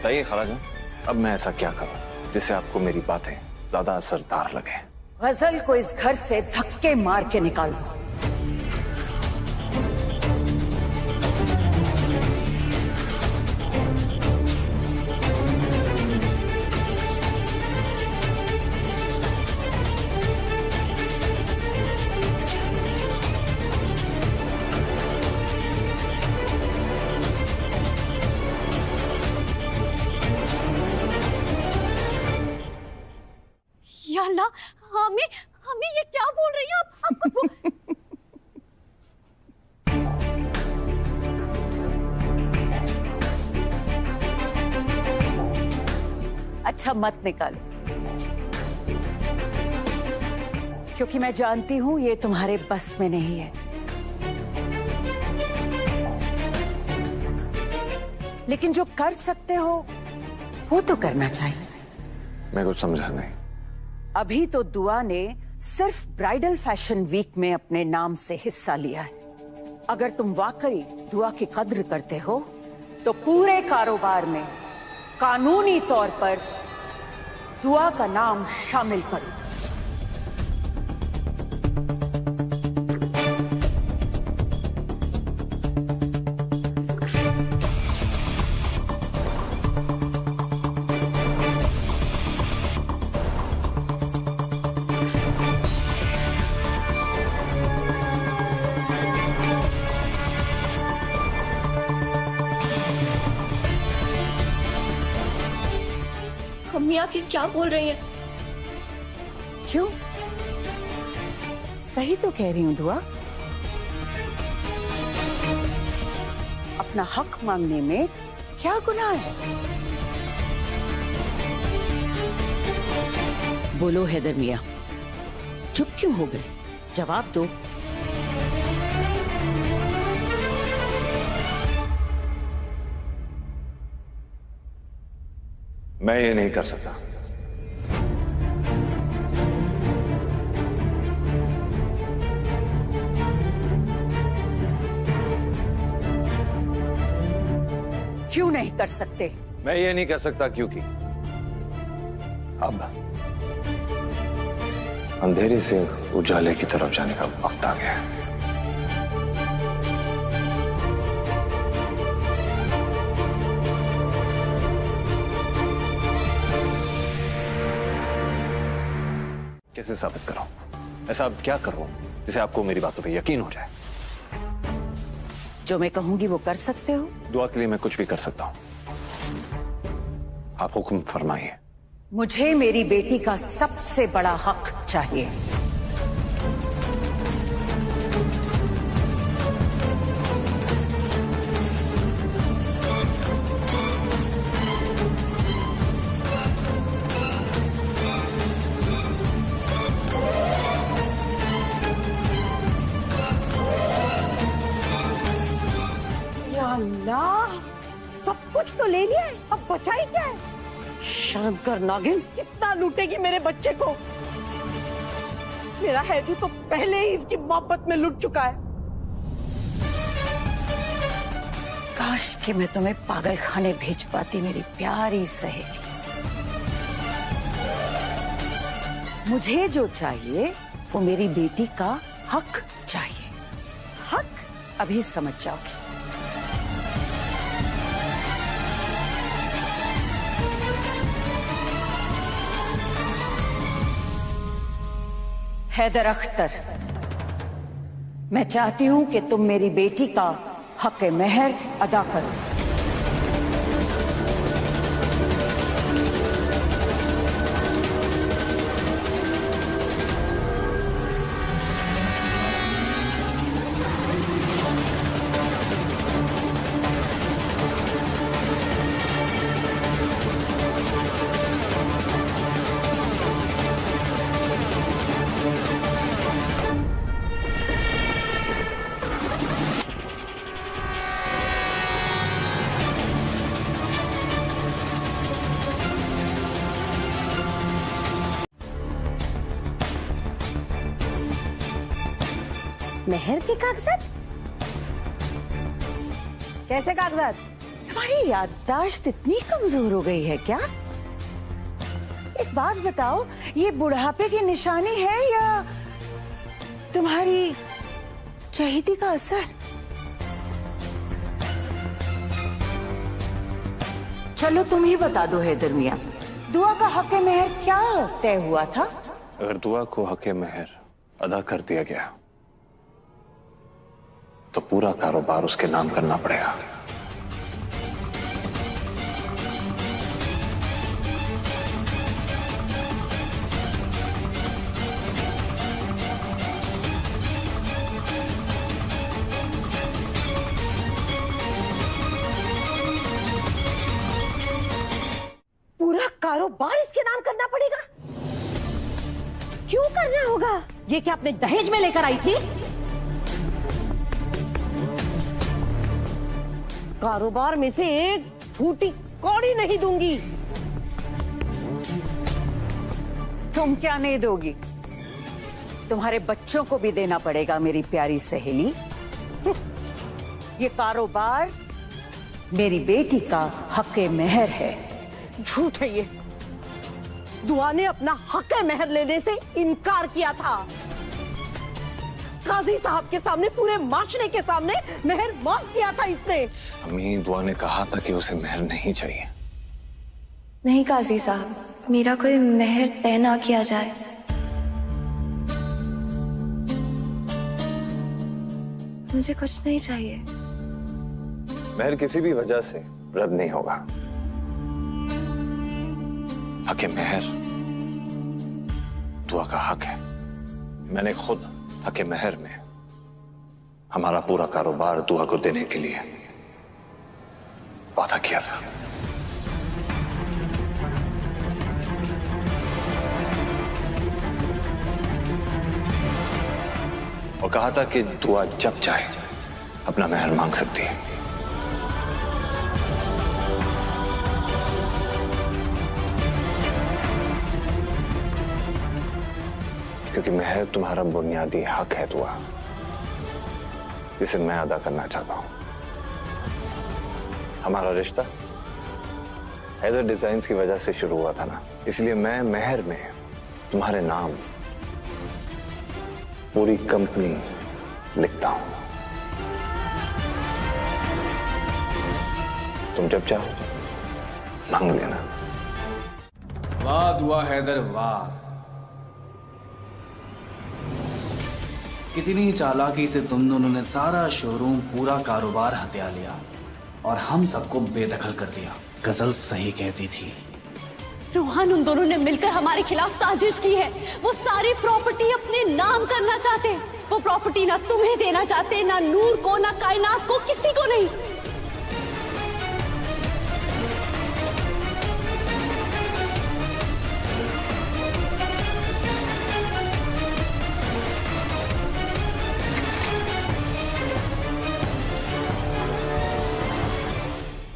बताइए खालाजान, अब मैं ऐसा क्या करूं जिससे आपको मेरी बातें ज्यादा असरदार लगे? गजल को इस घर से धक्के मार के निकाल दो। या अल्लाह, हमें हमें ये क्या बोल रही है आप? अच्छा मत निकालो, क्योंकि मैं जानती हूं ये तुम्हारे बस में नहीं है। लेकिन जो कर सकते हो वो तो करना चाहिए। मैं कुछ समझा नहीं। अभी तो दुआ ने सिर्फ ब्राइडल फैशन वीक में अपने नाम से हिस्सा लिया है। अगर तुम वाकई दुआ की कद्र करते हो तो पूरे कारोबार में कानूनी तौर पर दुआ का नाम शामिल करो। अम्मी आखिर क्या बोल रही हैं? क्यों? सही तो कह रही हूं दुआ। अपना हक मांगने में क्या गुनाह है? बोलो हैदर मियां, चुप क्यों हो गए? जवाब दो। मैं ये नहीं कर सकता। क्यों नहीं कर सकते? मैं ये नहीं कर सकता क्योंकि अब अंधेरे से उजाले की तरफ जाने का वक्त आ गया है। कैसे साबित करूं? ऐसा अब क्या करूं जिसे आपको मेरी बातों पे यकीन हो जाए? जो मैं कहूंगी वो कर सकते हो? दुआ के लिए मैं कुछ भी कर सकता हूं। आप हुक्म फरमाइए। मुझे मेरी बेटी का सबसे बड़ा हक चाहिए। अल्लाह, सब कुछ तो ले लिया है, अब बचा ही क्या है? शाम कर नागिन, कितना लूटेगी मेरे बच्चे को? मेरा हैदू तो पहले ही इसकी मोहब्बत में लुट चुका है। काश कि मैं तुम्हें पागल खाने भेज पाती मेरी प्यारी सहेली। मुझे जो चाहिए वो मेरी बेटी का हक चाहिए। हक अभी समझ जाओगी। हैदर अख्तर, मैं चाहती हूं कि तुम मेरी बेटी का हक मेहर अदा करो। मेहर के कागजात? कैसे कागजात? तुम्हारी याददाश्त इतनी कमजोर हो गई है क्या? एक बात बताओ, ये बुढ़ापे की निशानी है या तुम्हारी चहेती का असर? चलो तुम ही बता दो हैदर मियां, दुआ का हक मेहर क्या तय हुआ था? अगर दुआ को हक मेहर अदा कर दिया गया तो पूरा कारोबार उसके नाम करना पड़ेगा। पूरा कारोबार इसके नाम करना पड़ेगा? क्यों करना होगा? ये क्या अपने दहेज में लेकर आई थी? कारोबार में से एक फूटी कौड़ी नहीं दूंगी। तुम क्या नहीं दोगी? तुम्हारे बच्चों को भी देना पड़ेगा मेरी प्यारी सहेली। ये कारोबार मेरी बेटी का हक मेहर है। झूठ है ये। दुआ ने अपना हक मेहर लेने से इनकार किया था। काजी साहब के सामने, पूरे माशरे के सामने मेहर माफ किया था इसने। अम्मी, दुआ ने कहा था कि उसे मेहर नहीं चाहिए। नहीं काजी साहब, मेरा कोई मेहर तय ना किया जाए। मुझे कुछ नहीं चाहिए। मेहर किसी भी वजह से रद्द नहीं होगा। हक मेहर दुआ का हक है। मैंने खुद हक मेहर में हमारा पूरा कारोबार दुआ को देने के लिए वादा किया था। और कहा था कि दुआ जब चाहे अपना मेहर मांग सकती है। क्योंकि मेहर तुम्हारा बुनियादी हक है दुआ, जिसे मैं अदा करना चाहता हूं। हमारा रिश्ता हैदर डिजाइन्स की वजह से शुरू हुआ था ना, इसलिए मैं मेहर में तुम्हारे नाम पूरी कंपनी लिखता हूं। तुम जब चाहो मांग लेना। वाह दुआ हैदर वाह, कितनी चालाकी से तुम दोनों ने सारा शोरूम, पूरा कारोबार हत्या लिया और हम सबको बेदखल कर दिया। गजल सही कहती थी। रोहान, उन दोनों ने मिलकर हमारे खिलाफ साजिश की है। वो सारी प्रॉपर्टी अपने नाम करना चाहते हैं। वो प्रॉपर्टी ना तुम्हें देना चाहते, ना नूर को, ना कायनात को, किसी को नहीं।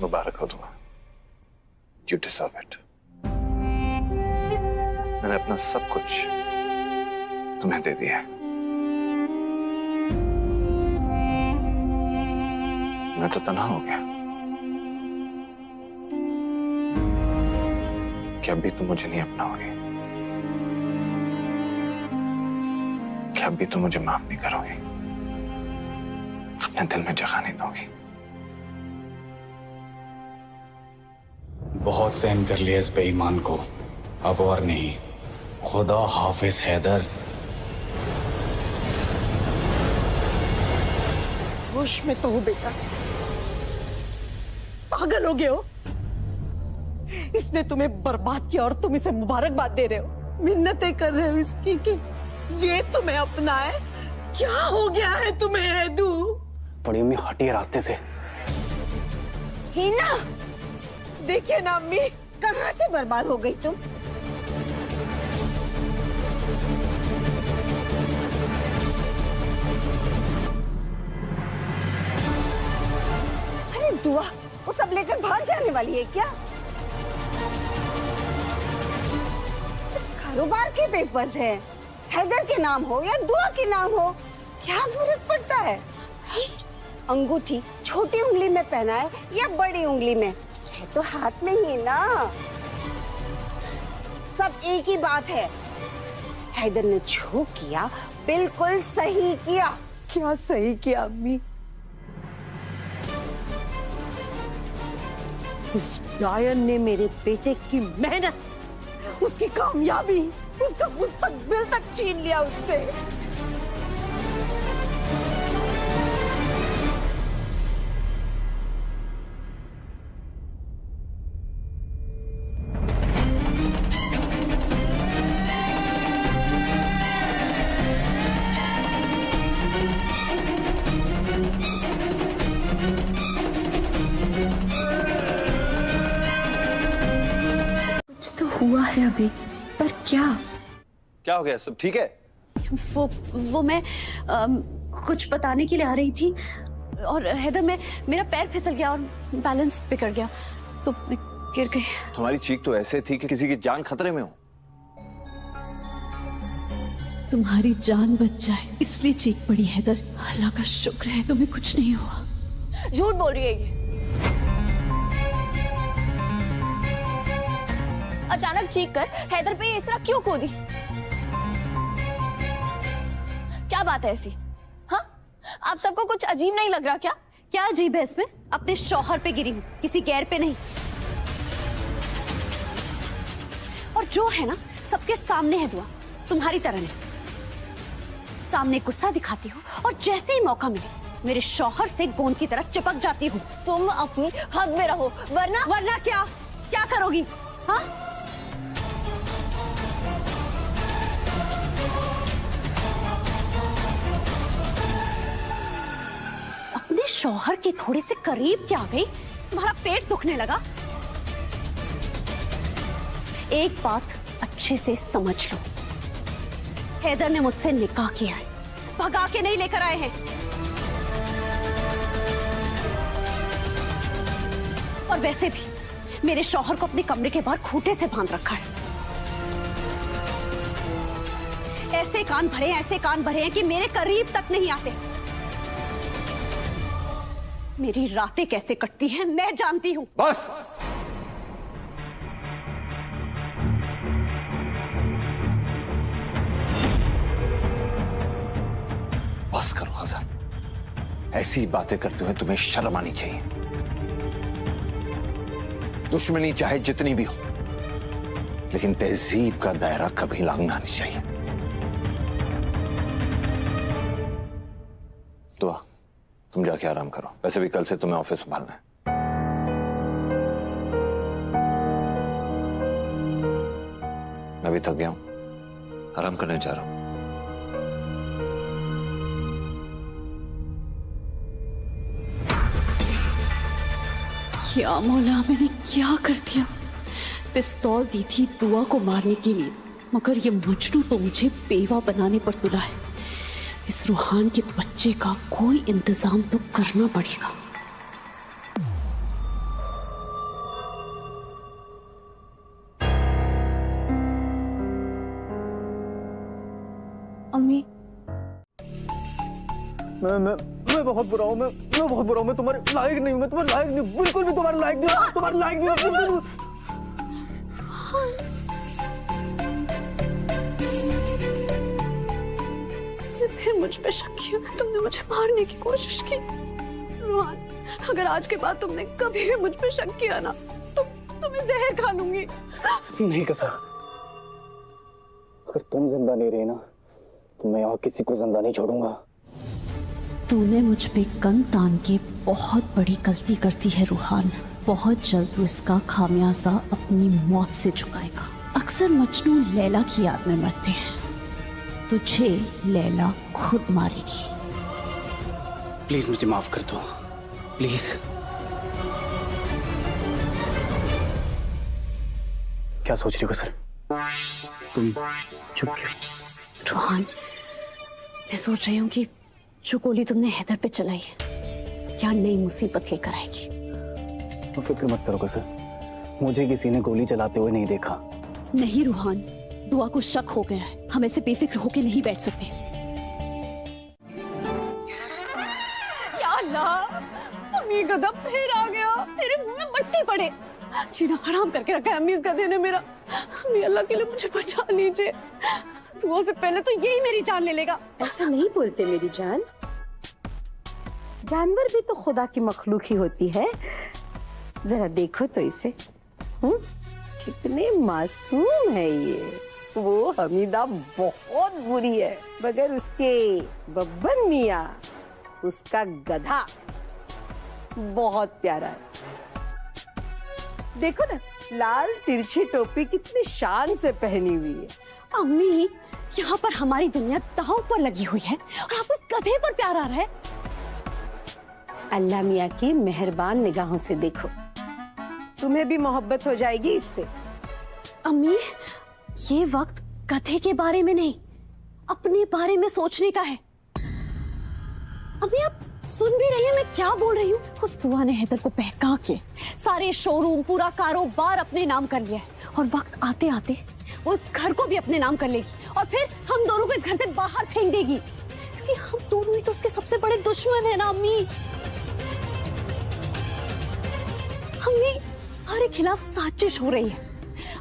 मुबारक हो तुम्हें। You deserve it। मैंने अपना सब कुछ तुम्हें दे दिया है। मैं तो तन्हा हो गया। क्या अभी तुम मुझे नहीं अपनाओगे? क्या अभी तुम मुझे माफ नहीं करोगे? अपने दिल में जगह नहीं दोगे? बहुत सहन कर लिया इस बेईमान को, अब और नहीं। खुदा हाफिज हैदर। होश में तो हो बेटा, पागल हो गए हो। इसने तुम्हें बर्बाद किया और तुम इसे मुबारकबाद दे रहे हो, मिन्नतें कर रहे हो इसकी कि ये तुम्हें अपना है। क्या हो गया है तुम्हें हैदू? बड़ी अम्मी हटिए रास्ते से। हीना, देखिए ना अम्मी, कहां से बर्बाद हो गई तुम। अरे दुआ, वो सब लेकर भाग जाने वाली है क्या? कारोबार के पेपर्स हैं, हैदर के नाम हो या दुआ के नाम हो, क्या फर्क पड़ता है? अंगूठी छोटी उंगली में पहना है या बड़ी उंगली में? है तो हाथ में ही ना। सब एक ही बात है। हैदर ने जो किया बिल्कुल सही किया। क्या सही किया अम्मी? इस डायन ने मेरे बेटे की मेहनत, उसकी कामयाबी, उसका मुस्तकबिल तक छीन लिया उससे। हुआ है अभी, पर क्या? क्या हो गया? सब ठीक है? वो मैं कुछ बताने के लिए आ रही थी और हैदर मेरा पैर फिसल गया और बैलेंस बिगड़ गया तो मैं गिर गई। तुम्हारी चीख तो ऐसे थी कि किसी की जान खतरे में हो। तुम्हारी जान बच जाए इसलिए चीख पड़ी हैदर। अल्लाह का शुक्र है तुम्हें कुछ नहीं हुआ। झूठ बोल रही है ये। अचानक चीख कर हैदर पे इस तरह क्यों कूदी? क्या बात है ऐसी? हाँ, आप सबको कुछ अजीब नहीं लग रहा क्या? क्या अजीब है इसमें? अपने शौहर पे गिरी हूँ, किसी गैर पे नहीं। और जो है ना सबके सामने है दुआ, तुम्हारी तरह नहीं। सामने गुस्सा दिखाती हो और जैसे ही मौका मिले मेरे शौहर से गोंद की तरह चिपक जाती हूँ। तुम अपनी हद में रहो वरना क्या करोगी? हाँ, अपने शौहर के थोड़े से करीब क्या आ गई? तुम्हारा पेट दुखने लगा? एक बात अच्छे से समझ लो, हैदर ने मुझसे निकाह किया है, भगा के नहीं लेकर आए हैं। और वैसे भी मेरे शौहर को अपने कमरे के बाहर खूंटे से बांध रखा है। ऐसे कान भरे हैं कि मेरे करीब तक नहीं आते। मेरी रातें कैसे कटती हैं मैं जानती हूं। बस बस करो हसन। ऐसी बातें करते हुए तुम्हें शर्म आनी चाहिए। दुश्मनी चाहे जितनी भी हो, लेकिन तहजीब का दायरा कभी लांघना नहीं चाहिए। दुआ, तुम जाके आराम करो। वैसे भी कल से तुम्हें ऑफिस संभालना है। मैं भी थक गया हूं, आराम करने जा रहा हूं। क्या मौला, मैंने क्या कर दिया? पिस्तौल दी थी दुआ को मारने के लिए, मगर ये मजनू तो मुझे बेवा बनाने पर तुला है। इस रूहान के बच्चे का कोई इंतजाम तो करना पड़ेगा। अम्मी, मैं बहुत बुरा हूँ। मैं बहुत बुरा हूँ। मैं तुम्हारे लायक नहीं हूँ। मैं तुम्हारे लायक नहीं हूँ। बिल्कुल भी तुम्हारे लायक नहीं हूँ। तुम्हारे लायक नहीं हूँ। फिर मुझ पे शक किया, तुमने मुझे मारने की कोशिश की। रोहान, अगर आज के बाद तुमने कभी भी मुझ पे शक किया ना तो तुम्हें जहर खा लूंगी। नहीं कसा, अगर तुम जिंदा नहीं रही ना तो मैं यहाँ किसी को जिंदा नहीं छोड़ूंगा। तूने मुझ पे गन तान के बहुत बड़ी गलती कर दी है रूहान। बहुत जल्द तू इसका खामियाजा अपनी मौत से चुकाएगा। अक्सर मजनू लैला की याद में मरते हैं, तुझे लैला खुद मारेगी। प्लीज मुझे माफ कर दो, प्लीज। क्या सोच रही हो सर? तुम चुप क्यों? रूहान, मैं सोच रही हूँ कि जो गोली तुमने हैदर पे चलाई है क्या नई मुसीबत लेकर आएगी। तो फिक्र मत करो सर, मुझे किसी ने गोली चलाते हुए नहीं देखा। नहीं रूहान, दुआ को शक हो गया है। हम ऐसे बेफिक्र होके नहीं बैठ सकते। या अल्लाह, अम्मी गधा फिर आ गया, तेरे मुंह में मट्टी पड़े। जीना हराम करके रखा है अम्मी इस गधे ने मेरा। अम्मी अल्लाह के लिए मुझे बचा लीजिए, सुबह से पहले तो यही मेरी जान ले लेगा। ऐसा नहीं बोलते मेरी जान, जानवर भी तो खुदा की मखलूक ही होती है। जरा देखो तो इसे, कितने मासूम है ये। वो हमीदा बहुत बुरी है, मगर उसके बब्बन मियाँ, उसका गधा बहुत प्यारा है। देखो ना, लाल तिरछी टोपी कितनी शान से पहनी हुई है। अम्मी, यहाँ पर हमारी दुनिया दांव पर लगी हुई है और आप उस गधे पर प्यार आ रहा है। अल्लाह मियाँ की मेहरबान निगाहों से देखो, तुम्हें भी मोहब्बत हो जाएगी इससे। अम्मी, ये वक्त गधे के बारे में नहीं, अपने बारे में सोचने का है। अम्मी, आप सुन भी रही हैं मैं क्या बोल रही हूँ? उस दुआ ने हैदर को बहका के सारे शोरूम, पूरा कारोबार अपने नाम कर लिया है और वक्त आते आते वो इस घर को भी अपने नाम कर लेगी और फिर हम दोनों को इस घर से बाहर फेंक देगी, क्योंकि हम दोनों ही तो उसके सबसे बड़े दुश्मन है ना। अम्मी, अम्मी, हमारे खिलाफ साजिश हो रही है,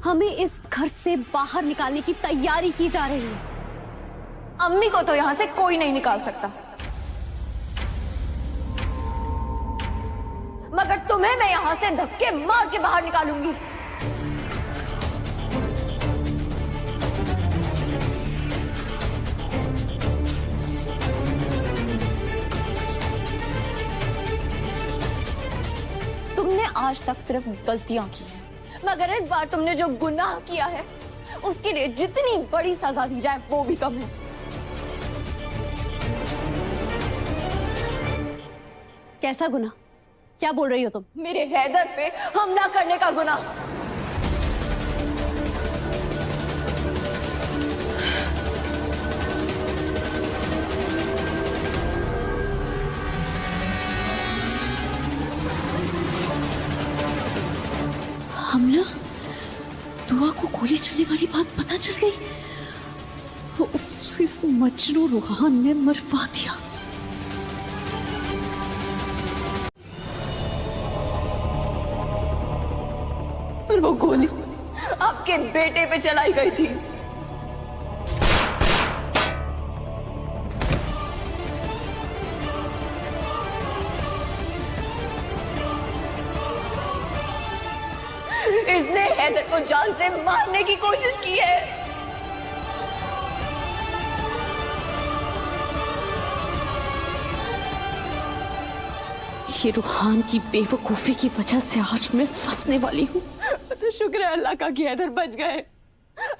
हमें इस घर से बाहर निकालने की तैयारी की जा रही है। अम्मी को तो यहाँ से कोई नहीं निकाल सकता, मगर तुम्हें मैं यहाँ से धक्के मार के बाहर निकालूंगी। तुमने आज तक सिर्फ गलतियां की हैं, मगर इस बार तुमने जो गुनाह किया है उसके लिए जितनी बड़ी सजा दी जाए वो भी कम है। कैसा गुनाह? क्या बोल रही हो तुम? मेरे हैदर पे हमला करने का गुनाह। हमला? दुआ को गोली चलने वाली बात पता चल गई? इस मजनू रूहान ने मरवा दिया। और वो गोली आपके बेटे पे चलाई गई थी। इसने हैदर को जान से मारने की कोशिश की है। ये रूहान की बेवकूफी की वजह से आज मैं फंसने वाली हूँ। तो शुक्र है अल्लाह का कि हैदर बच गए,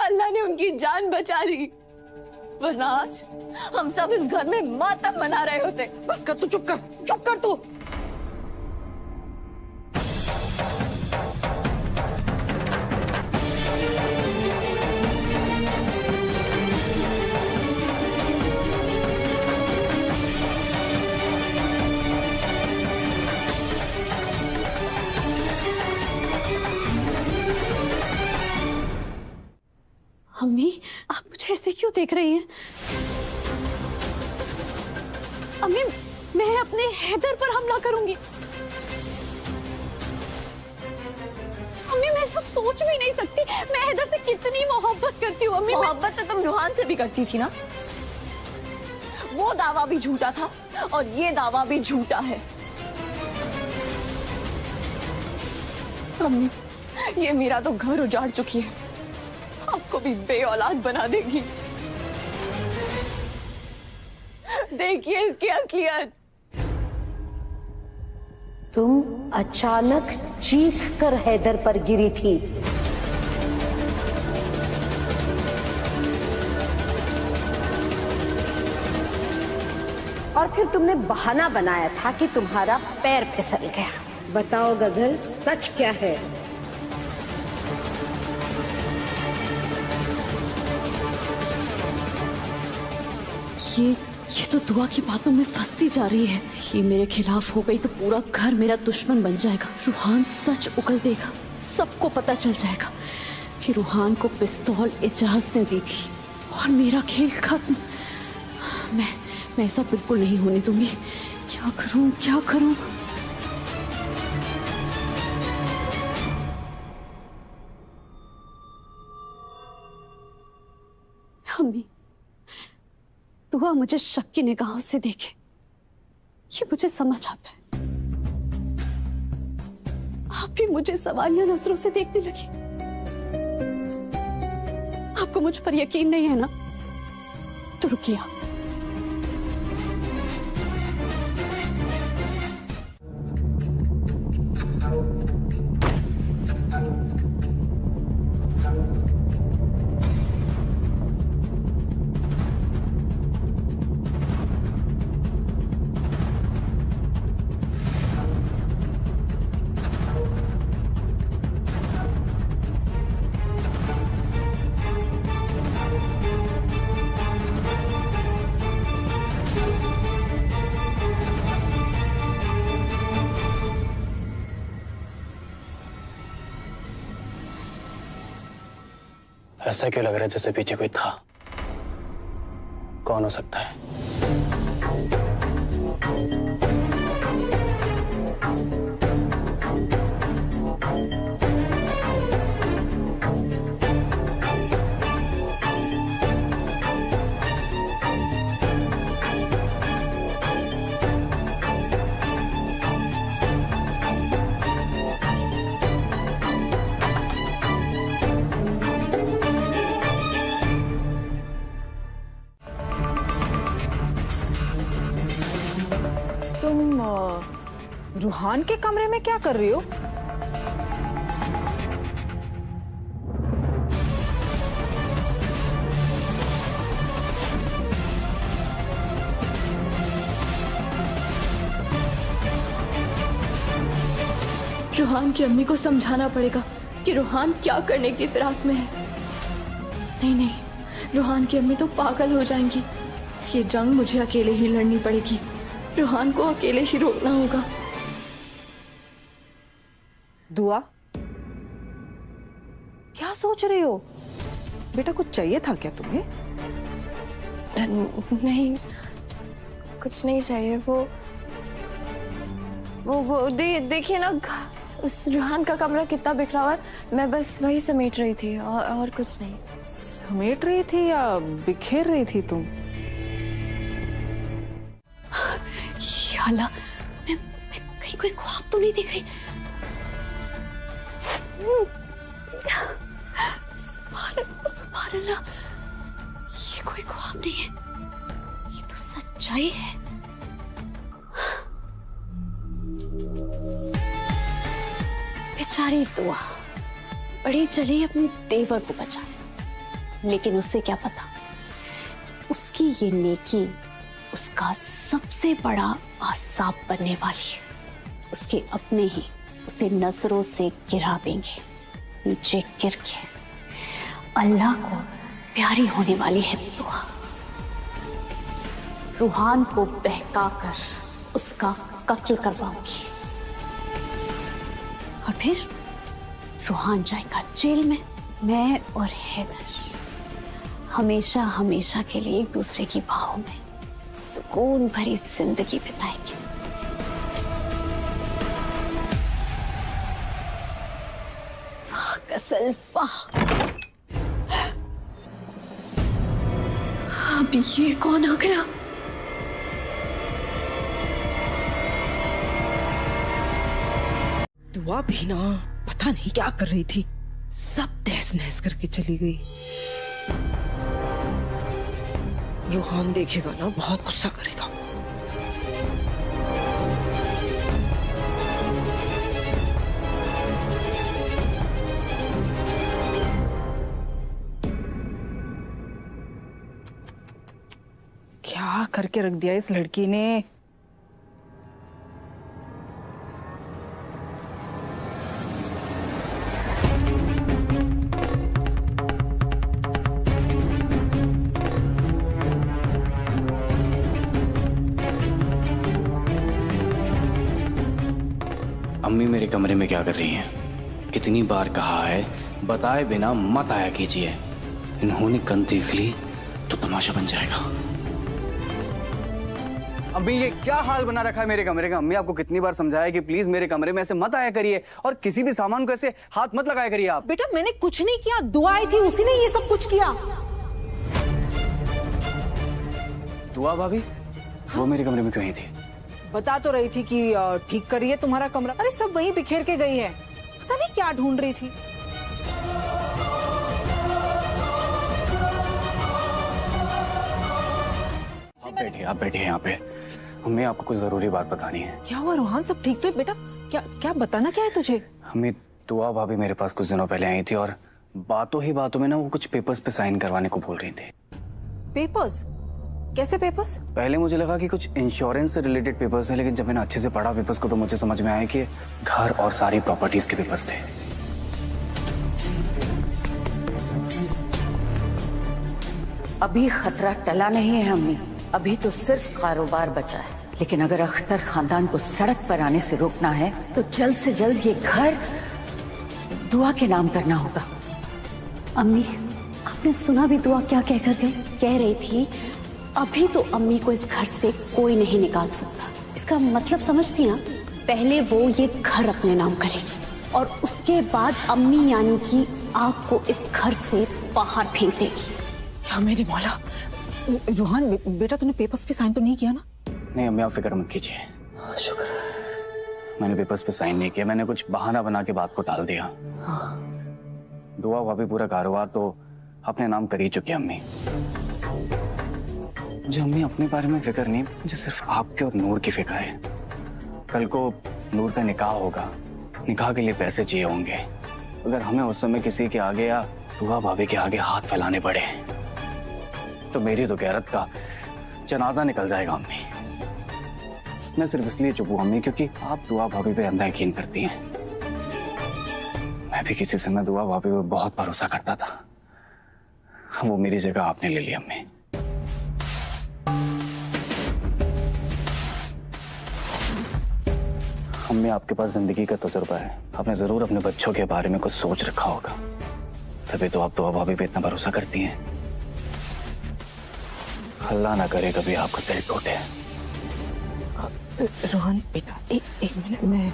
अल्लाह ने उनकी जान बचा ली, वरना आज हम सब इस घर में मातम मना रहे होते। बस कर तू, चुप कर तू। अम्मी, आप मुझे ऐसे क्यों देख रही हैं? अम्मी, मैं अपने हैदर पर हमला करूंगी। अम्मी, मैं ऐसा सोच भी नहीं सकती। मैं हैदर से कितनी मोहब्बत करती हूँ। अम्मी, मोहब्बत तो तुम रूहान से भी करती थी ना। वो दावा भी झूठा था और ये दावा भी झूठा है। अम्मी, ये मेरा तो घर उजाड़ चुकी है, आपको भी बेऔलाद बना देगी। देखिए इसकी असलियत। तुम अचानक चीख कर हैदर पर गिरी थी। और फिर तुमने बहाना बनाया था कि तुम्हारा पैर फिसल गया। बताओ गजल, सच क्या है? ये तो दुआ की बातों में फंसती जा रही है। ये मेरे खिलाफ हो गई तो पूरा घर मेरा दुश्मन बन जाएगा। रूहान सच उगल देगा, सबको पता चल जाएगा कि रूहान को पिस्तौल एजाज ने दी थी और मेरा खेल खत्म। मैं ऐसा बिल्कुल नहीं होने दूंगी। क्या करूं क्या करूं? अम्मी, दुआ मुझे शक की निगाहों से देखे, ये मुझे समझ आता है। आप भी मुझे सवालिया नजरों से देखने लगी। आपको मुझ पर यकीन नहीं है ना? तो रुकिए आप। ऐसा क्यों लग रहा है जैसे पीछे कोई था? कौन हो सकता है? रूहान के कमरे में क्या कर रही हो? रूहान की अम्मी को समझाना पड़ेगा कि रूहान क्या करने की फिराक में है। नहीं नहीं, रूहान की अम्मी तो पागल हो जाएंगी। ये जंग मुझे अकेले ही लड़नी पड़ेगी। रूहान को अकेले ही रोकना होगा। दुआ, क्या सोच रही हो बेटा? कुछ चाहिए था क्या तुम्हें? नहीं, कुछ नहीं चाहिए। वो देखिए ना, उस रूहान का कमरा कितना बिखरा हुआ है। मैं बस वही समेट रही थी और कुछ नहीं। समेट रही थी या बिखेर रही थी तुम? या अल्लाह, मैं कहीं कोई ख्वाब तो नहीं देख रही? सुभान अल्लाह, ये कोई ख्वाब नहीं है, ये तो सच्चाई है। बेचारी दुआ बड़ी चली अपने देवर को बचाने, लेकिन उससे क्या पता उसकी ये नेकी उसका सबसे बड़ा आसाब बनने वाली है। उसके अपने ही उसे नजरों से गिरा देंगे, नीचे गिर के अल्लाह को प्यारी होने वाली है दुआ। रूहान को बहकाकर उसका कत्ल करवाऊंगी और फिर रूहान जाएगा जेल में। मैं और हैदर हमेशा हमेशा के लिए एक दूसरे की बाहों में सुकून भरी जिंदगी बिताएंगे। अब ये कौन आ गया? दुआ भी ना पता नहीं क्या कर रही थी, सब तहस नहस करके चली गई। रूहान देखेगा ना, बहुत गुस्सा करेगा। क्या करके रख दिया इस लड़की ने? अम्मी मेरे कमरे में क्या कर रही हैं? कितनी बार कहा है बताए बिना मत आया कीजिए। इन्होंने गन देख ली तो तमाशा बन जाएगा। अम्मी ये क्या हाल बना रखा है मेरे कमरे का। अम्मी आपको कितनी बार समझाया कि प्लीज मेरे कमरे में ऐसे मत आया करिए और किसी भी सामान को ऐसे हाथ मत लगाया करिए आप। बेटा मैंने कुछ नहीं किया, दुआ आई थी उसी ने ये सब कुछ किया। दुआ भाभी वो मेरे कमरे में क्यों आई थी? बता तो रही थी कि ठीक कर रही है तुम्हारा कमरा। अरे सब वहीं बिखेर के गई है, पता नहीं क्या ढूंढ रही थी। आप बैठिए यहाँ पे। हमें आपको कुछ जरूरी बात बतानी है। क्या हुआ रोहन, सब ठीक तो है बेटा? क्या क्या बताना क्या है तुझे? हमें दुआ भाभी मेरे पास कुछ दिनों पहले आई थी और बातों ही बातों में ना वो कुछ पेपर्स पे साइन करवाने को बोल रही थी। पेपर्स? कैसे पेपर्स? पहले मुझे लगा कि कुछ इंश्योरेंस से रिलेटेड पेपर्स हैं, लेकिन जब मैंने अच्छे से पढ़ा पेपर्स को तो मुझे समझ में आया कि घर और सारी प्रॉपर्टीज के पेपर्स थे। अभी खतरा टला नहीं है अम्मी, अभी तो सिर्फ कारोबार बचा है। लेकिन अगर अख्तर खानदान को सड़क पर आने से रोकना है तो जल्द से जल्द ये घर दुआ के नाम करना होगा। अम्मी आपने सुना भी दुआ क्या कह कर गई? कह रही थी अभी तो अम्मी को इस घर से कोई नहीं निकाल सकता। इसका मतलब समझती ना, पहले वो ये घर अपने नाम करेगी और उसके बाद अम्मी यानी कि आपको इस घर से बाहर फेंक देगी। या मेरी मौला, रोहन बेटा तूने पेपर्स पे साइन तो नहीं किया ना? नहीं अम्मी आप फिक्र मत कीजिए। शुक्र। मैंने पेपर्स पे साइन नहीं किया, मैंने कुछ बहाना बना के बात को टाल दिया। दुआ भाभी पूरा कारोबार तो अपने नाम कर ही चुकी है अम्मी। मुझे अम्मी अपने बारे में फिक्र नहीं, मुझे सिर्फ आपके और नूर की फिक्र है। कल को नूर का निकाह होगा, निकाह के लिए पैसे चाहिए होंगे। अगर हमें उस समय किसी के आगे या दुआ भाभी के आगे हाथ फैलाने पड़े तो मेरी तो गैरत का जनाजा निकल जाएगा अम्मी। मैं सिर्फ इसलिए चुप हूं अम्मी क्योंकि आप दुआ भाभी पे अंधा यकीन करती हैं। मैं भी किसी समय दुआ भाभी पे बहुत भरोसा करता था, वो मेरी जगह आपने ले ली अम्मी। अम्मी आपके पास जिंदगी का तजुर्बा है, आपने जरूर अपने बच्चों के बारे में कुछ सोच रखा होगा, तभी तो आप दुआ भाभी पे इतना भरोसा करती हैं। अल्लाह ना करे कभी आपको दिल टूटे। रोहन बेटा एक मिनट में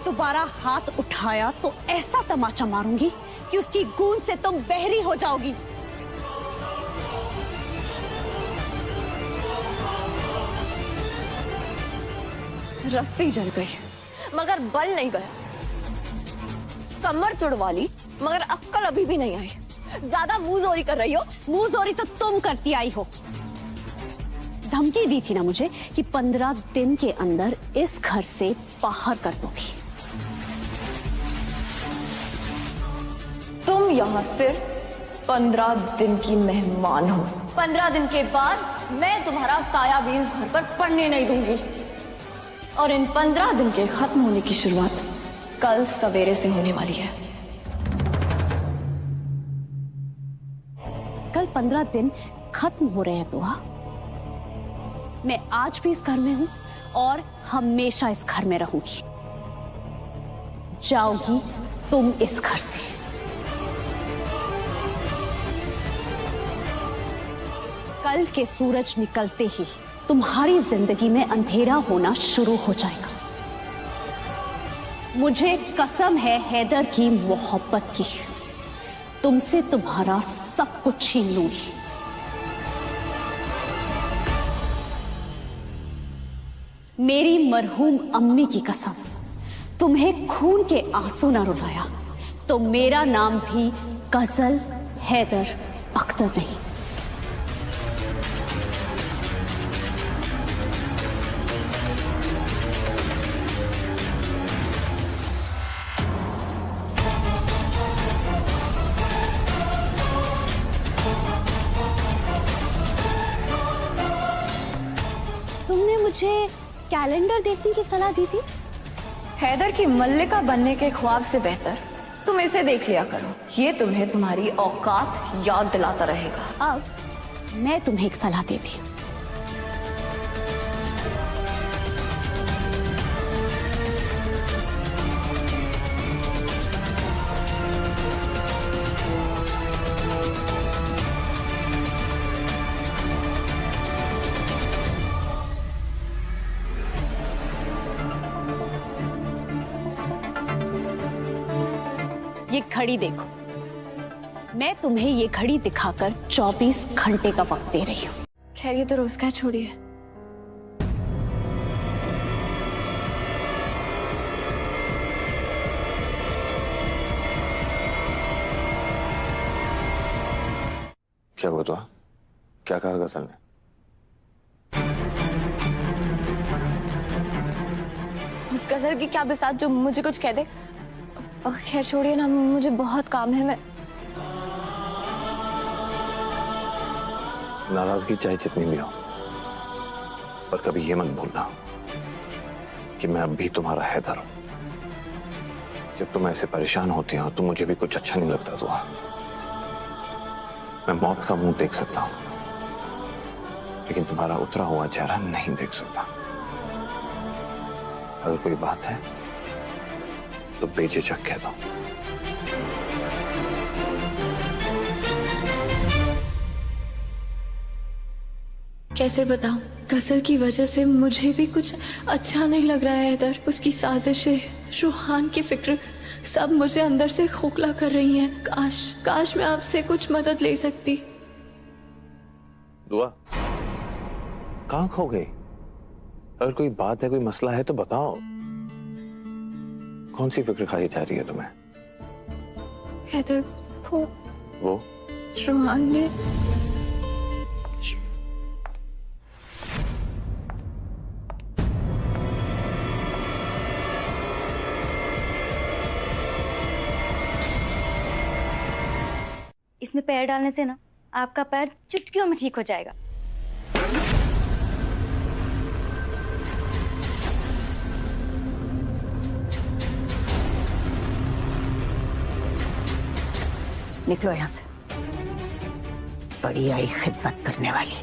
दोबारा हाथ उठाया तो ऐसा तमाचा मारूंगी कि उसकी गूंज से तुम बहरी हो जाओगी। रस्सी जल गई मगर बल नहीं गया, कमर तुड़वा ली मगर अक्कल अभी भी नहीं आई। ज्यादा मुंहजोरी कर रही हो, मुंहजोरी तो तुम करती आई हो। धमकी दी थी ना मुझे कि 15 दिन के अंदर इस घर से बाहर कर दोगी। तुम यहाँ सिर्फ 15 दिन की मेहमान हो। 15 दिन के बाद मैं तुम्हारा तायावीज घर पर पड़ने नहीं दूंगी और इन 15 दिन के खत्म होने की शुरुआत कल सवेरे से होने वाली है। कल 15 दिन खत्म हो रहे हैं बुआ। मैं आज भी इस घर में हूं और हमेशा इस घर में रहूंगी। जाओगी तुम इस घर से। कल के सूरज निकलते ही तुम्हारी जिंदगी में अंधेरा होना शुरू हो जाएगा। मुझे कसम है हैदर की मोहब्बत की, तुमसे तुम्हारा सब कुछ छीन लूंगी। मेरी मरहूम अम्मी की कसम, तुम्हें खून के आंसू ना रुलाया तो मेरा नाम भी गजल हैदर अख्तर नहीं। तुमने मुझे कैलेंडर देखने की सलाह दी थी। हैदर की मल्लिका बनने के ख्वाब से बेहतर तुम इसे देख लिया करो, ये तुम्हें तुम्हारी औकात याद दिलाता रहेगा। अब मैं तुम्हें एक सलाह देती हूँ। ये घड़ी देखो, मैं तुम्हें ये घड़ी दिखाकर 24 घंटे का वक्त दे रही हूँ। खैर ये तो रोज का है, छोड़िए। क्या हुआ तो? क्या कहा गजल ने? उस गजल की क्या बिसात जो मुझे कुछ कह दे। खैर छोड़िए ना, मुझे बहुत काम है। मैं नाराजगी चाहे जितनी भी हो, पर कभी ये मत भूलना कि मैं अब भी तुम्हारा हैदर हूं। जब तुम ऐसे परेशान होती हो तो मुझे भी कुछ अच्छा नहीं लगता। तो मैं मौत का मुंह देख सकता हूं, लेकिन तुम्हारा उतरा हुआ चेहरा नहीं देख सकता। अगर कोई बात है तो बेझिझक कह दो। कैसे बताऊं, गजल की वजह से मुझे भी कुछ अच्छा नहीं लग रहा है हैदर। उसकी साजिशें, रूहान की फिक्र, सब मुझे अंदर से खोखला कर रही हैं। काश मैं आपसे कुछ मदद ले सकती। दुआ, कहां खो गई? अगर कोई बात है, कोई मसला है तो बताओ। कौन सी फिक्र खाई जा रही है तुम्हें? हैदर, वो रूहान ने इसमें पैर डालने से ना आपका पैर चुटकियों में ठीक हो जाएगा। निकलो यहां से, बड़ी आई खिदमत करने वाली।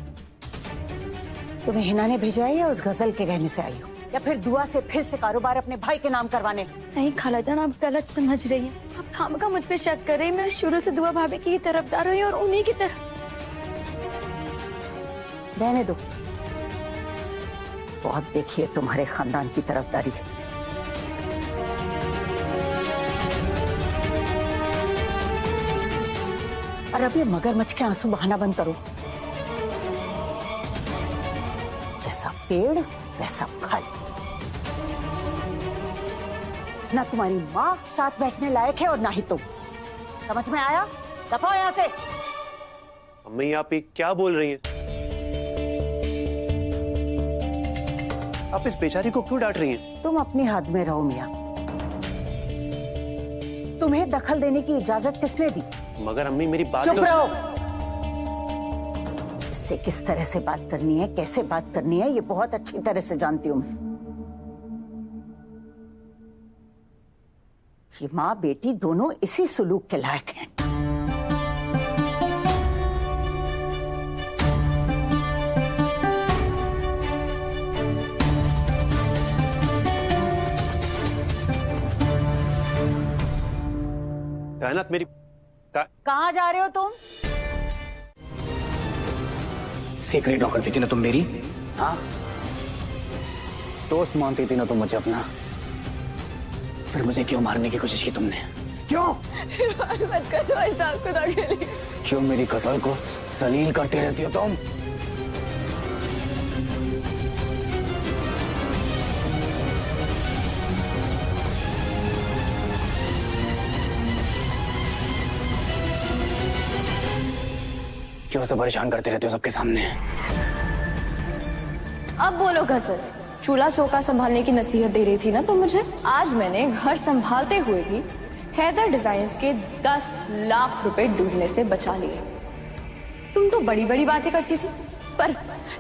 तुम्हें हिना ने भेजा है या उस गजल के कहने से आई हो, या फिर दुआ से फिर से कारोबार अपने भाई के नाम करवाने? नहीं खालाजान, आप गलत समझ रही हैं। आप खामखा मुझ पे शक कर रही हैं। मैं शुरू से दुआ भाभी की तरफदार हुई और उन्हीं की तरफ। रहने दो, बहुत देखिए तुम्हारे खानदान की तरफदारी। और अब ये मगरमच्छ के आंसू बहाना बंद करो। जैसा पेड़ वैसा फल। ना तुम्हारी माँ साथ बैठने लायक है और ना ही तुम। समझ में आया? दफाओ यहां से। अम्मी आप ये क्या बोल रही हैं? आप इस बेचारी को क्यों डांट रही हैं? तुम अपनी हद में रहो मियां। तुम्हें दखल देने की इजाजत किसने दी? मगर अम्मी मेरी बात चुप तो... रहो। इससे किस तरह से बात करनी है, कैसे बात करनी है, ये बहुत अच्छी तरह से जानती हूं मैं। ये माँ बेटी दोनों इसी सुलूक के लायक हैं। कायनात मेरी कहाँ जा रहे हो तुम? सीक्रेट नौकर थी ना तुम मेरी? हाँ, दोस्त मानती थी ना तुम मुझे अपना? फिर मुझे क्यों मारने की कोशिश की तुमने? क्यों? मत करो ऐसा खुदा के लिए। क्यों मेरी गजल को सलील करती रहती हो तुम? क्यों उसे परेशान करते रहते हो सबके सामने? अब बोलो गजल, चूल्हा चौका संभालने की नसीहत दे रही थी ना तुम मुझे। आज मैंने घर संभालते हुए भी हैदर डिजाइन्स के 10 लाख रुपए डूबने से बचा लिए। तुम तो बड़ी बड़ी बातें करती थी, पर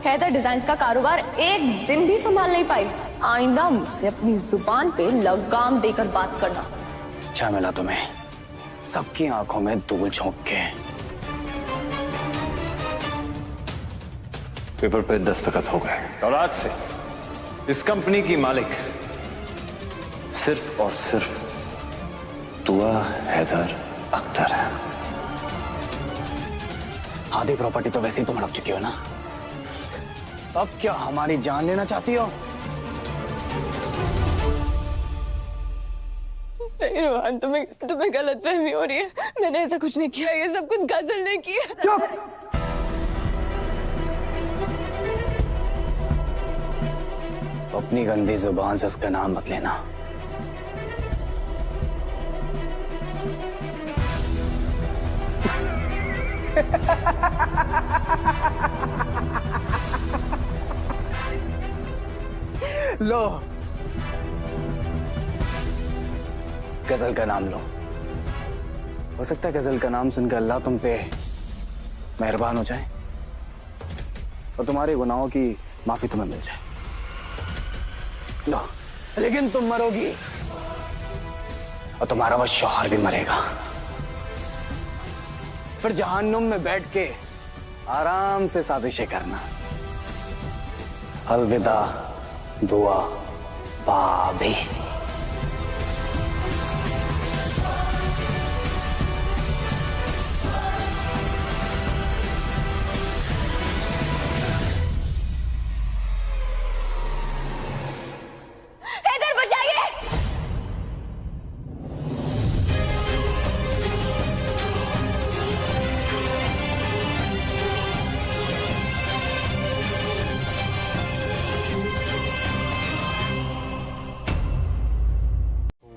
हैदर डिजाइन्स का कारोबार एक दिन भी संभाल नहीं पाई। आइंदा मुझसे अपनी जुबान पे लगाम देकर बात करना। क्या मिला तुम्हें सबकी आंखों में धूल झोंक के? पेपर पे दस्तखत हो गए और आज से इस कंपनी की मालिक सिर्फ और सिर्फ दुआ हैदर अख्तर है। आधी प्रॉपर्टी तो वैसे ही तुम हड़प चुकी हो ना, अब क्या हमारी जान लेना चाहती हो? नहीं रोहन, तुम्हें गलतफहमी हो रही है। मैंने ऐसा कुछ नहीं किया, ये सब कुछ काजल ने किया। चुप! अपनी गंदी जुबान से उसका नाम मत लेना। लो, गजल का नाम लो। हो सकता है गजल का नाम सुनकर अल्लाह तुम पे मेहरबान हो जाए और तुम्हारे गुनाहों की माफी तुम्हें मिल जाए। लो, लेकिन तुम मरोगी और तुम्हारा वो शौहर भी मरेगा। फिर जहन्नुम में बैठ के आराम से साजिशें करना। अलविदा दुआ भाभी।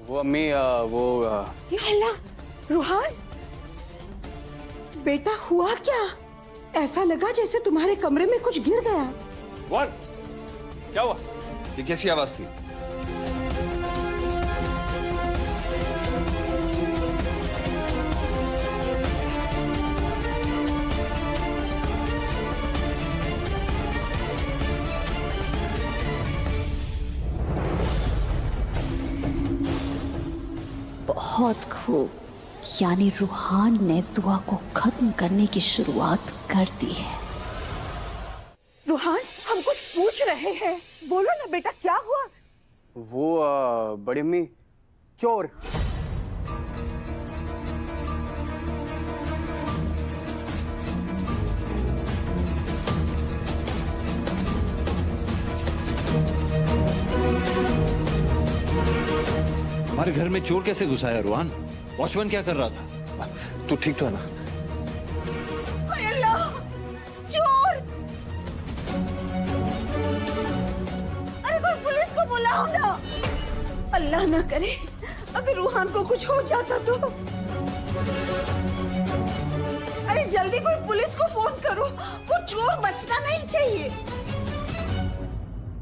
वो अम्मी या अल्लाह, रूहान बेटा हुआ क्या? ऐसा लगा जैसे तुम्हारे कमरे में कुछ गिर गया। What? क्या हुआ? ये कैसी आवाज थी? बहुत खूब, यानी रूहान ने दुआ को खत्म करने की शुरुआत कर दी है। रूहान, हम कुछ पूछ रहे हैं, बोलो ना बेटा, क्या हुआ? वो बड़ी अम्मी, चोर। हमारे घर में चोर कैसे घुसा है रोहन? वॉचमैन क्या कर रहा था? तू ठीक तो है ना? अल्लाह, चोर! अरे कोई पुलिस को बुलाओ ना। अल्लाह ना करे अगर रूहान को कुछ हो जाता तो। अरे जल्दी कोई पुलिस को फोन करो, वो चोर बचना नहीं चाहिए।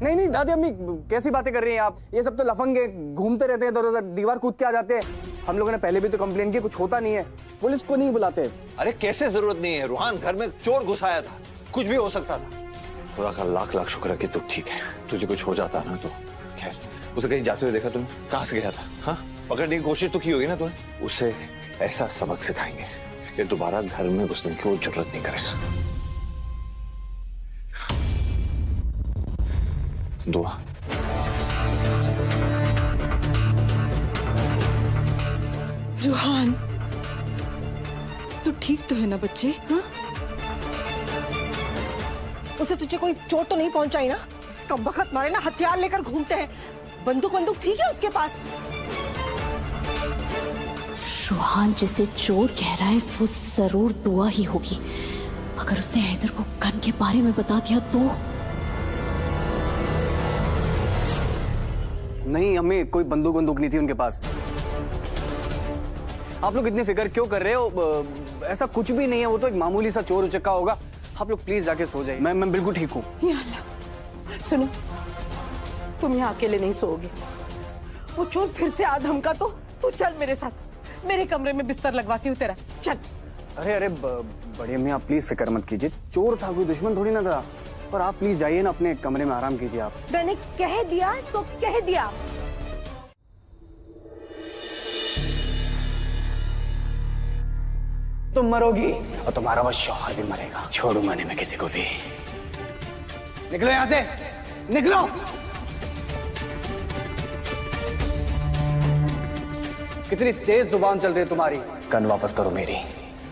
नहीं दादी अम्मी, कैसी बातें कर रही हैं आप? ये सब तो लफंगे घूमते रहते हैं इधर उधर, दीवार कूद के आ जाते हैं। हम लोगों ने पहले भी तो कंप्लेन की, कुछ होता नहीं है, पुलिस को नहीं बुलाते। अरे कैसे जरूरत नहीं है रोहन, घर में चोर घुसाया था, कुछ भी हो सकता था। खुदा का लाख लाख शुक्र है कि तू ठीक है। तुझे कुछ हो जाता ना तो खैर। उसे कहीं जाते हुए देखा तुमने? कहां से गया था? हाँ, पकड़ने की कोशिश तो की होगी ना तुमने। उसे ऐसा सबक सिखाएंगे कि दोबारा घर में घुसने की वो जरूरत नहीं करेगा। दुआ। रूहान, तू ठीक तो है ना बच्चे? हाँ? उसे तुझे कोई चोट तो नहीं पहुंचाई ना? इसका बखत मारे ना हथियार लेकर घूमते हैं। बंदूक ठीक है उसके पास? रूहान जिसे चोर कह रहा है वो जरूर दुआ ही होगी। अगर उसने हैदर को गन के बारे में बता दिया तो? नहीं अम्मी, कोई बंदूक नहीं थी उनके पास। आप लोग इतनी फिक्र क्यों कर रहे हो? ऐसा कुछ भी नहीं है, वो तो एक मामूली सा चोर उचक्का होगा। आप लोग प्लीज जाके सो जाइए। मैं बिल्कुल ठीक हूँ। या अल्लाह, सुनो, तुम यहाँ अकेले नहीं सोओगे। वो चोर फिर से आ धमका तो तू चल मेरे साथ, मेरे कमरे में बिस्तर लगवाती हूँ तेरा, चल। अरे बड़ी अम्मी, आप प्लीज फिक्र मत कीजिए। चोर था, कोई दुश्मन थोड़ी ना था। और आप प्लीज जाइए ना, अपने कमरे में आराम कीजिए आप। मैंने कह दिया सो कह दिया। तुम मरोगी और तुम्हारा वो शौहर भी मरेगा। छोड़ूंगा नहीं मैं किसी को भी। निकलो यहां से, निकलो। कितनी तेज जुबान चल रही है तुम्हारी। गन वापस करो मेरी,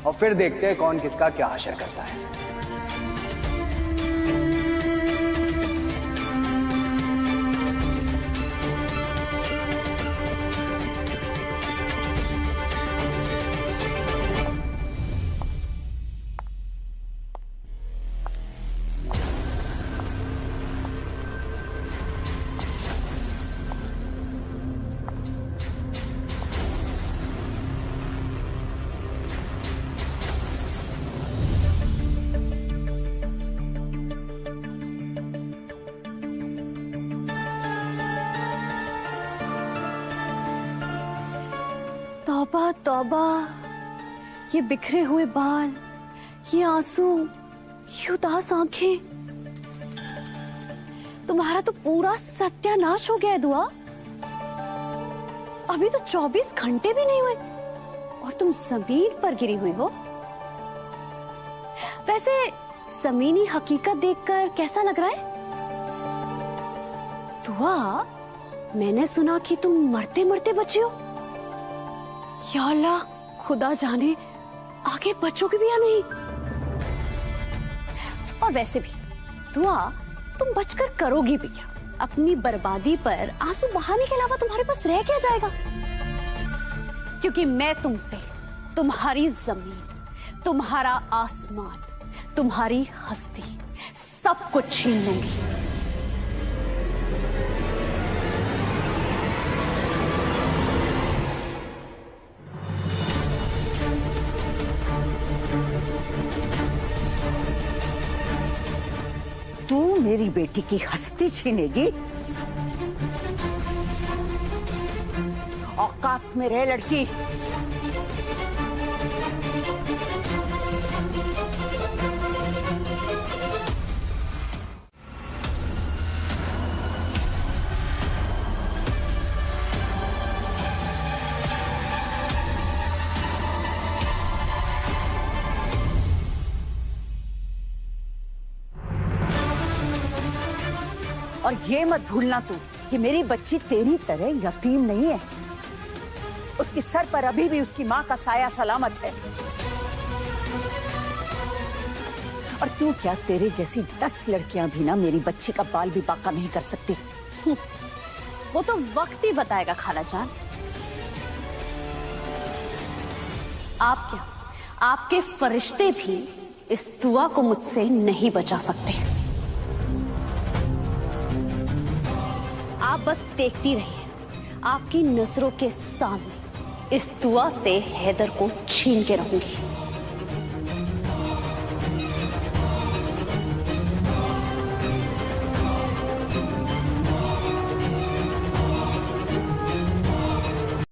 और फिर देखते हैं कौन किसका क्या हशर करता है। तौबा तौबा, ये बिखरे हुए बाल, ये आंसू, ये उदास आंखें, तुम्हारा तो पूरा सत्यानाश हो गया है दुआ। अभी तो 24 घंटे भी नहीं हुए और तुम जमीन पर गिरी हुई हो। वैसे जमीनी हकीकत देखकर कैसा लग रहा है दुआ? मैंने सुना कि तुम मरते मरते बची हो। या अल्लाह, खुदा जाने आगे बचोगे भी या नहीं। और वैसे भी दुआ, तुम बचकर करोगी भी क्या? अपनी बर्बादी पर आंसू बहाने के अलावा तुम्हारे पास रह क्या जाएगा? क्योंकि मैं तुमसे तुम्हारी जमीन, तुम्हारा आसमान, तुम्हारी हस्ती, सब कुछ छीन लूंगी। तू मेरी बेटी की हस्ती छीनेगी? औकात में रह लड़की। और ये मत भूलना तू कि मेरी बच्ची तेरी तरह यतीम नहीं है। उसकी सर पर अभी भी उसकी माँ का साया सलामत है। और तू क्या, तेरे जैसी 10 लड़कियां भी ना मेरी बच्ची का बाल भी बाका नहीं कर सकती। वो तो वक्त ही बताएगा खाला जान। आप क्या, आपके फरिश्ते भी इस दुआ को मुझसे नहीं बचा सकते। आप बस देखती रहिए, आपकी नजरों के सामने इस दुआ से हैदर को छीन के रहूंगी।